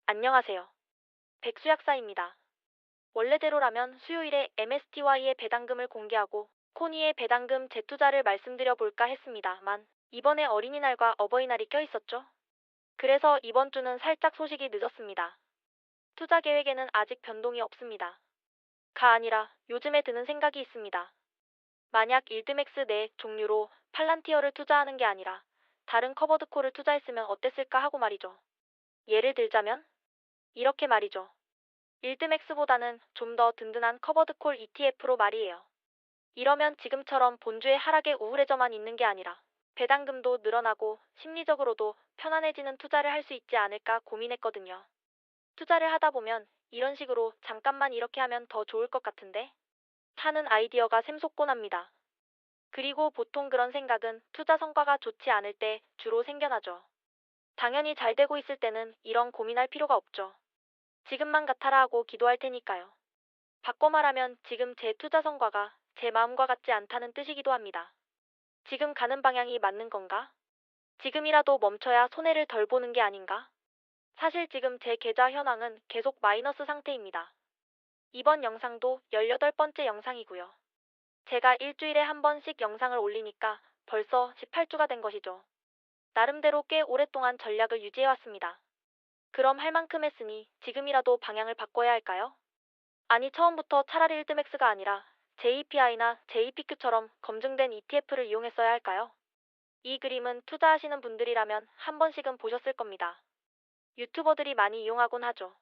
안녕하세요. 백수약사입니다. 원래대로라면 수요일에 MSTY의 배당금을 공개하고 코니의 배당금 재투자를 말씀드려 볼까 했습니다만 이번에 어린이날과 어버이날이 껴있었죠. 그래서 이번 주는 살짝 소식이 늦었습니다. 투자 계획에는 아직 변동이 없습니다. 가 아니라 요즘에 드는 생각이 있습니다. 만약 일드맥스 내 종류로 팔란티어를 투자하는 게 아니라 다른 커버드콜을 투자했으면 어땠을까 하고 말이죠. 예를 들자면 이렇게 말이죠. 일드맥스보다는 좀 더 든든한 커버드콜 ETF로 말이에요. 이러면 지금처럼 본주의 하락에 우울해져만 있는 게 아니라 배당금도 늘어나고 심리적으로도 편안해지는 투자를 할 수 있지 않을까 고민했거든요. 투자를 하다 보면 이런 식으로 잠깐만 이렇게 하면 더 좋을 것 같은데 하는 아이디어가 샘솟곤 합니다. 그리고 보통 그런 생각은 투자 성과가 좋지 않을 때 주로 생겨나죠. 당연히 잘 되고 있을 때는 이런 고민할 필요가 없죠. 지금만 같아라 하고 기도할 테니까요. 바꿔 말하면 지금 제 투자 성과가 제 마음과 같지 않다는 뜻이기도 합니다. 지금 가는 방향이 맞는 건가? 지금이라도 멈춰야 손해를 덜 보는 게 아닌가? 사실 지금 제 계좌 현황은 계속 마이너스 상태입니다. 이번 영상도 18번째 영상이고요. 제가 일주일에 한 번씩 영상을 올리니까 벌써 18주가 된 것이죠. 나름대로 꽤 오랫동안 전략을 유지해왔습니다. 그럼 할 만큼 했으니 지금이라도 방향을 바꿔야 할까요? 아니 처음부터 차라리 일드맥스가 아니라 JPI나 JPQ처럼 검증된 ETF를 이용했어야 할까요? 이 그림은 투자하시는 분들이라면 한 번씩은 보셨을 겁니다. 유튜버들이 많이 이용하곤 하죠.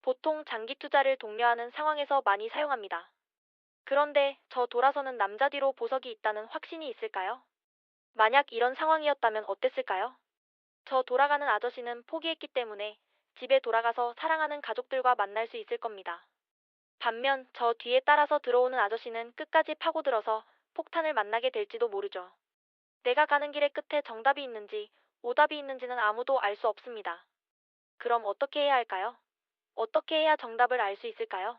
보통 장기 투자를 독려하는 상황에서 많이 사용합니다. 그런데 저 돌아서는 남자 뒤로 보석이 있다는 확신이 있을까요? 만약 이런 상황이었다면 어땠을까요? 저 돌아가는 아저씨는 포기했기 때문에 집에 돌아가서 사랑하는 가족들과 만날 수 있을 겁니다. 반면 저 뒤에 따라서 들어오는 아저씨는 끝까지 파고들어서 폭탄을 만나게 될지도 모르죠. 내가 가는 길의 끝에 정답이 있는지 오답이 있는지는 아무도 알 수 없습니다. 그럼 어떻게 해야 할까요? 어떻게 해야 정답을 알 수 있을까요?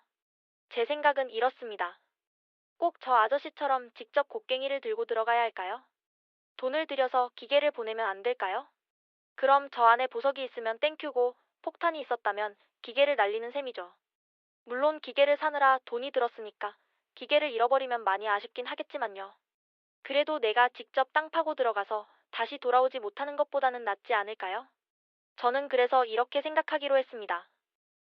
제 생각은 이렇습니다. 꼭 저 아저씨처럼 직접 곡괭이를 들고 들어가야 할까요? 돈을 들여서 기계를 보내면 안 될까요? 그럼 저 안에 보석이 있으면 땡큐고 폭탄이 있었다면 기계를 날리는 셈이죠. 물론 기계를 사느라 돈이 들었으니까 기계를 잃어버리면 많이 아쉽긴 하겠지만요. 그래도 내가 직접 땅 파고 들어가서 다시 돌아오지 못하는 것보다는 낫지 않을까요? 저는 그래서 이렇게 생각하기로 했습니다.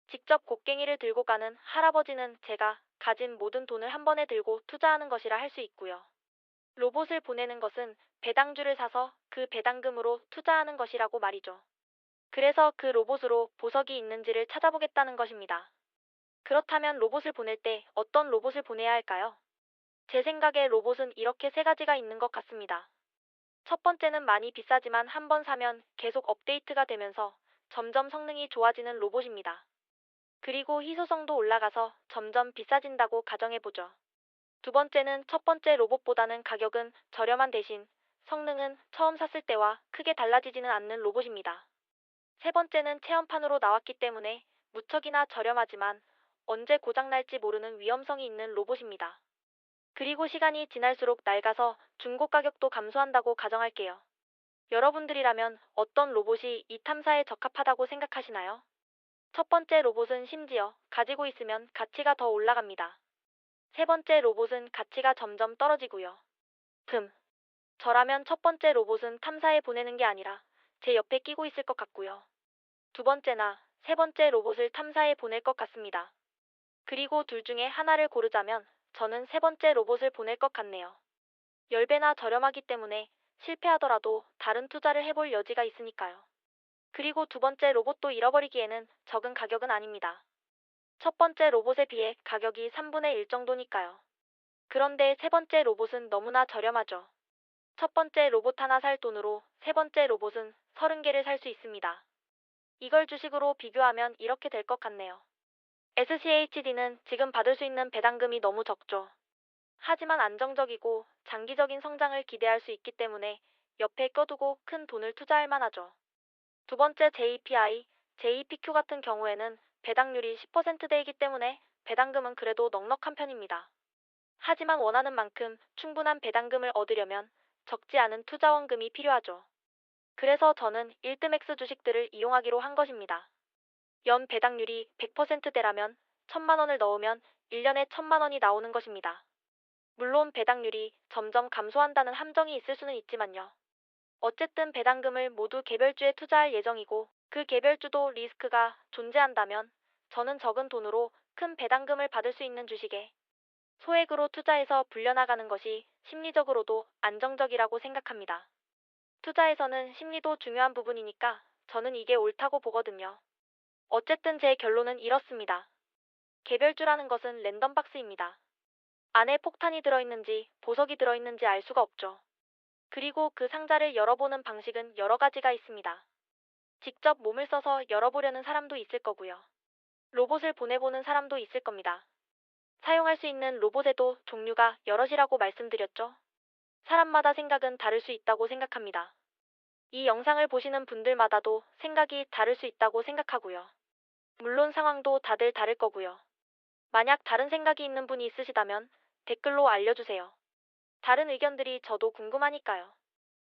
직접 곡괭이를 들고 가는 할아버지는 제가 가진 모든 돈을 한 번에 들고 투자하는 것이라 할 수 있고요. 로봇을 보내는 것은 배당주를 사서 그 배당금으로 투자하는 것이라고 말이죠. 그래서 그 로봇으로 보석이 있는지를 찾아보겠다는 것입니다. 그렇다면 로봇을 보낼 때 어떤 로봇을 보내야 할까요? 제 생각에 로봇은 이렇게 세 가지가 있는 것 같습니다. 첫 번째는 많이 비싸지만 한 번 사면 계속 업데이트가 되면서 점점 성능이 좋아지는 로봇입니다. 그리고 희소성도 올라가서 점점 비싸진다고 가정해보죠. 두 번째는 첫 번째 로봇보다는 가격은 저렴한 대신 성능은 처음 샀을 때와 크게 달라지지는 않는 로봇입니다. 세 번째는 체험판으로 나왔기 때문에 무척이나 저렴하지만 언제 고장날지 모르는 위험성이 있는 로봇입니다. 그리고 시간이 지날수록 낡아서 중고 가격도 감소한다고 가정할게요. 여러분들이라면 어떤 로봇이 이 탐사에 적합하다고 생각하시나요? 첫 번째 로봇은 심지어 가지고 있으면 가치가 더 올라갑니다. 세 번째 로봇은 가치가 점점 떨어지고요. 저라면 첫 번째 로봇은 탐사에 보내는 게 아니라 제 옆에 끼고 있을 것 같고요. 두 번째나 세 번째 로봇을 탐사에 보낼 것 같습니다. 그리고 둘 중에 하나를 고르자면 저는 세 번째 로봇을 보낼 것 같네요. 10배나 저렴하기 때문에 실패하더라도 다른 투자를 해볼 여지가 있으니까요. 그리고 두 번째 로봇도 잃어버리기에는 적은 가격은 아닙니다. 첫 번째 로봇에 비해 가격이 3분의 1 정도니까요. 그런데 세 번째 로봇은 너무나 저렴하죠. 첫 번째 로봇 하나 살 돈으로 세 번째 로봇은 30개를 살 수 있습니다. 이걸 주식으로 비교하면 이렇게 될 것 같네요. SCHD는 지금 받을 수 있는 배당금이 너무 적죠. 하지만 안정적이고 장기적인 성장을 기대할 수 있기 때문에 옆에 껴두고 큰 돈을 투자할 만하죠. 두 번째 JPI, JPQ 같은 경우에는 배당률이 10%대이기 때문에 배당금은 그래도 넉넉한 편입니다. 하지만 원하는 만큼 충분한 배당금을 얻으려면 적지 않은 투자원금이 필요하죠. 그래서 저는 일드맥스 주식들을 이용하기로 한 것입니다. 연 배당률이 100%대라면 1,000만 원을 넣으면 1년에 1,000만 원이 나오는 것입니다. 물론 배당률이 점점 감소한다는 함정이 있을 수는 있지만요. 어쨌든 배당금을 모두 개별주에 투자할 예정이고 그 개별주도 리스크가 존재한다면 저는 적은 돈으로 큰 배당금을 받을 수 있는 주식에 소액으로 투자해서 불려나가는 것이 심리적으로도 안정적이라고 생각합니다. 투자에서는 심리도 중요한 부분이니까 저는 이게 옳다고 보거든요. 어쨌든 제 결론은 이렇습니다. 개별주라는 것은 랜덤박스입니다. 안에 폭탄이 들어있는지 보석이 들어있는지 알 수가 없죠. 그리고 그 상자를 열어보는 방식은 여러 가지가 있습니다. 직접 몸을 써서 열어보려는 사람도 있을 거고요. 로봇을 보내보는 사람도 있을 겁니다. 사용할 수 있는 로봇에도 종류가 여럿이라고 말씀드렸죠. 사람마다 생각은 다를 수 있다고 생각합니다. 이 영상을 보시는 분들마다도 생각이 다를 수 있다고 생각하고요. 물론 상황도 다들 다를 거고요. 만약 다른 생각이 있는 분이 있으시다면 댓글로 알려주세요. 다른 의견들이 저도 궁금하니까요.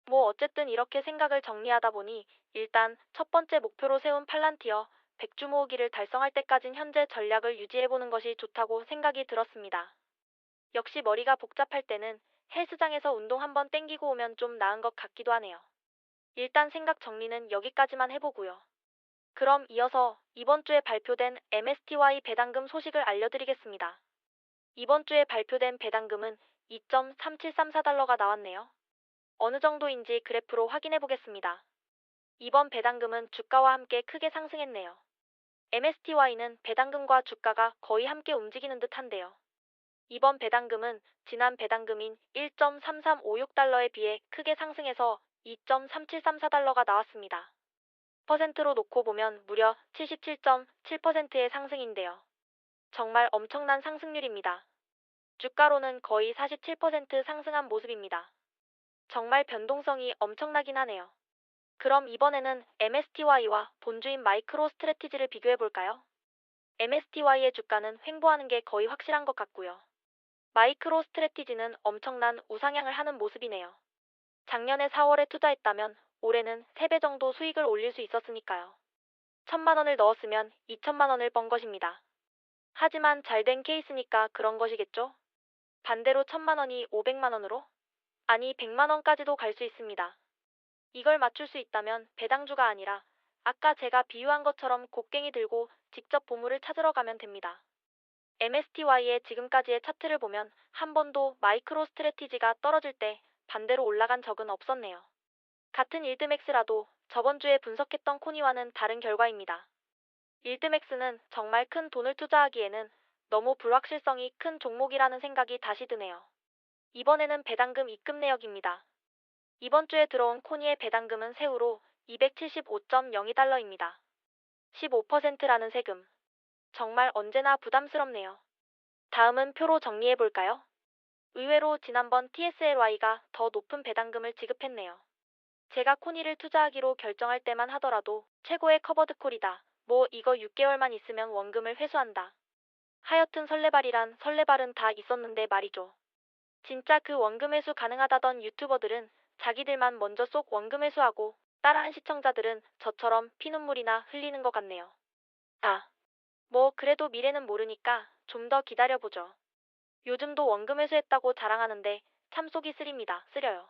뭐 어쨌든 이렇게 생각을 정리하다 보니 일단 첫 번째 목표로 세운 팔란티어 100주 모으기를 달성할 때까진 현재 전략을 유지해보는 것이 좋다고 생각이 들었습니다. 역시 머리가 복잡할 때는 헬스장에서 운동 한번 땡기고 오면 좀 나은 것 같기도 하네요. 일단 생각 정리는 여기까지만 해보고요. 그럼 이어서 이번 주에 발표된 MSTY 배당금 소식을 알려드리겠습니다. 이번 주에 발표된 배당금은 2.3734달러가 나왔네요. 어느 정도인지 그래프로 확인해 보겠습니다. 이번 배당금은 주가와 함께 크게 상승했네요. MSTY는 배당금과 주가가 거의 함께 움직이는 듯한데요. 이번 배당금은 지난 배당금인 1.3356달러에 비해 크게 상승해서 2.3734달러가 나왔습니다. 퍼센트로 놓고 보면 무려 77.7%의 상승인데요. 정말 엄청난 상승률입니다. 주가로는 거의 47% 상승한 모습입니다. 정말 변동성이 엄청나긴 하네요. 그럼 이번에는 MSTY와 본주인 마이크로 스트래티지를 비교해 볼까요? MSTY의 주가는 횡보하는 게 거의 확실한 것 같고요. 마이크로 스트래티지는 엄청난 우상향을 하는 모습이네요. 작년에 4월에 투자했다면 올해는 3배 정도 수익을 올릴 수 있었으니까요. 1,000만 원을 넣었으면 2천만 원을 번 것입니다. 하지만 잘된 케이스니까 그런 것이겠죠? 반대로 1,000만 원이 500만 원으로? 아니 100만 원까지도 갈 수 있습니다. 이걸 맞출 수 있다면 배당주가 아니라 아까 제가 비유한 것처럼 곡괭이 들고 직접 보물을 찾으러 가면 됩니다. MSTY의 지금까지의 차트를 보면 한 번도 마이크로 스트래티지가 떨어질 때 반대로 올라간 적은 없었네요. 같은 일드맥스라도 저번 주에 분석했던 코니와는 다른 결과입니다. 일드맥스는 정말 큰 돈을 투자하기에는 너무 불확실성이 큰 종목이라는 생각이 다시 드네요. 이번에는 배당금 입금 내역입니다. 이번 주에 들어온 코니의 배당금은 세후로 275.02달러입니다. 15%라는 세금. 정말 언제나 부담스럽네요. 다음은 표로 정리해볼까요? 의외로 지난번 TSLY가 더 높은 배당금을 지급했네요. 제가 코니를 투자하기로 결정할 때만 하더라도 최고의 커버드 콜이다. 뭐 이거 6개월만 있으면 원금을 회수한다. 하여튼 설레발이란 설레발은 다 있었는데 말이죠. 진짜 그 원금 회수 가능하다던 유튜버들은 자기들만 먼저 쏙 원금 회수하고 따라한 시청자들은 저처럼 피눈물이나 흘리는 것 같네요. 뭐 그래도 미래는 모르니까 좀 더 기다려보죠. 요즘도 원금 회수했다고 자랑하는데 참 속이 쓰립니다. 쓰려요.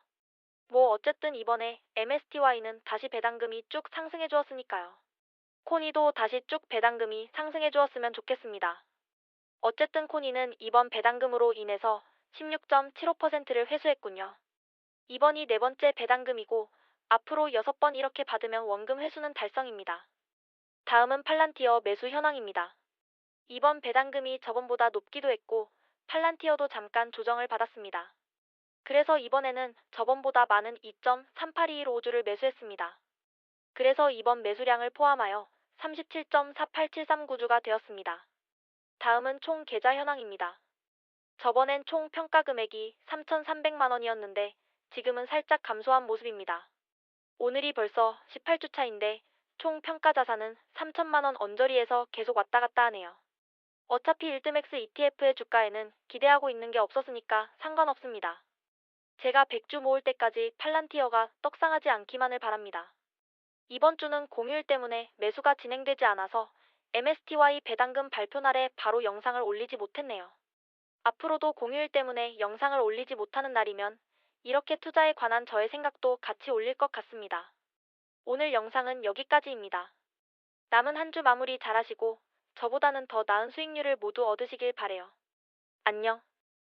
뭐 어쨌든 이번에 MSTY는 다시 배당금이 쭉 상승해 주었으니까요. 코니도 다시 쭉 배당금이 상승해 주었으면 좋겠습니다. 어쨌든 코니는 이번 배당금으로 인해서 16.75%를 회수했군요. 이번이 네 번째 배당금이고 앞으로 6번 이렇게 받으면 원금 회수는 달성입니다. 다음은 팔란티어 매수 현황입니다. 이번 배당금이 저번보다 높기도 했고 팔란티어도 잠깐 조정을 받았습니다. 그래서 이번에는 저번보다 많은 2.38215주를 매수했습니다. 그래서 이번 매수량을 포함하여 37.48739주가 되었습니다. 다음은 총 계좌 현황입니다. 저번엔 총 평가 금액이 3,300만 원이었는데 지금은 살짝 감소한 모습입니다. 오늘이 벌써 18주 차인데 총 평가 자산은 3천만 원 언저리에서 계속 왔다 갔다 하네요. 어차피 일드맥스 ETF의 주가에는 기대하고 있는 게 없었으니까 상관없습니다. 제가 100주 모을 때까지 팔란티어가 떡상하지 않기만을 바랍니다. 이번 주는 공휴일 때문에 매수가 진행되지 않아서 MSTY 배당금 발표 날에 바로 영상을 올리지 못했네요. 앞으로도 공휴일 때문에 영상을 올리지 못하는 날이면 이렇게 투자에 관한 저의 생각도 같이 올릴 것 같습니다. 오늘 영상은 여기까지입니다. 남은 한 주 마무리 잘하시고 저보다는 더 나은 수익률을 모두 얻으시길 바래요. 안녕.